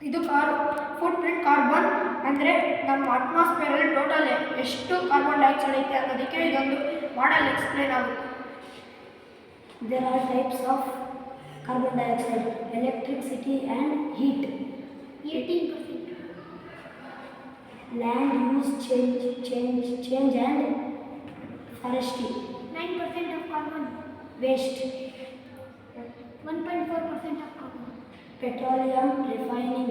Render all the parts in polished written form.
ಇದು foot print carbon ಅಂದರೆ ನಮ್ಮ ಅಟ್ಮಾಸ್ಫಿಯರಲ್ಲಿ ಟೋಟಲ್ ಎಷ್ಟು ಕಾರ್ಬನ್ ಡೈಆಕ್ಸೈಡ್ ಐತೆ ಅನ್ನೋದಕ್ಕೆ ಇದೊಂದು ಮಾಡಲ್ ಎಕ್ಸ್ಪ್ಲೇನ್ ಆಗುತ್ತೆ. There are types of carbon dioxide: electricity and heat. 18%. Land use change and forestry. 9% of carbon. Waste. 1.4% of carbon. Petroleum refining.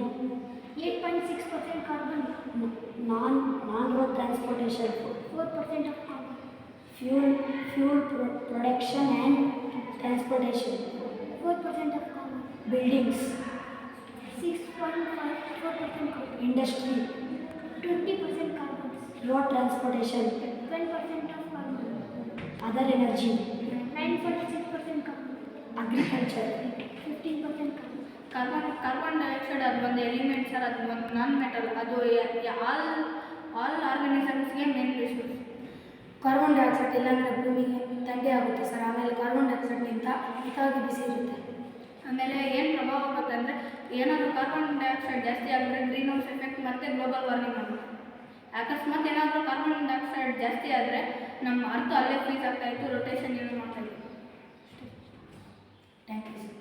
8.6% carbon. Non-road transportation. 4% of carbon. Fuel production and transportation. 4% of carbon. Buildings. 6.4% carbon. Industry. 20% carbon. Road transportation. 10% of carbon. Other energy. 9.6% carbon. Agriculture. 15% carbon. Carbon dioxide ಅದು ಒಂದು element sir, ಅದು ಒಂದು non metal, ಅದು all ಆರ್ಗನಿಸಮ್ಸ್ಗೆ main resource. Carbon dioxide ಇಲ್ಲಾಂದರೆ ಭೂಮಿಗೆ ತಂದೆ ಆಗುತ್ತೆ ಸರ್. ಆಮೇಲೆ ಕಾರ್ಬನ್ ಡೈಆಕ್ಸೈಡ್ಗಿಂತ ಹಿತವಾಗಿ ಬಿಸಿ ಇರುತ್ತೆ. ಆಮೇಲೆ ಏನು ಪ್ರಭಾವ ಆಗುತ್ತೆ ಅಂದರೆ, ಏನಾದರೂ ಕಾರ್ಬನ್ ಡೈಆಕ್ಸೈಡ್ ಜಾಸ್ತಿ ಆಗಿದ್ರೆ ಗ್ರೀನ್ ಹೌಸ್ ಎಫೆಕ್ಟ್ ಮತ್ತು ಗ್ಲೋಬಲ್ ವಾರ್ಮಿಂಗ್ ಆಗುತ್ತೆ. ಅಕಸ್ಮಾತ್ ಏನಾದರೂ ಕಾರ್ಬನ್ ಡೈಆಕ್ಸೈಡ್ ಜಾಸ್ತಿ ಆದರೆ ನಮ್ಮ ಅರ್ಥ ಅಲ್ಲೇ ಫ್ರೀಸ್ ಆಗ್ತಾಯಿತ್ತು, ರೊಟೇಷನ್ ಯೂಸ್ ಮಾಡ್ತಾಯಿತ್ತು. Thank you sir.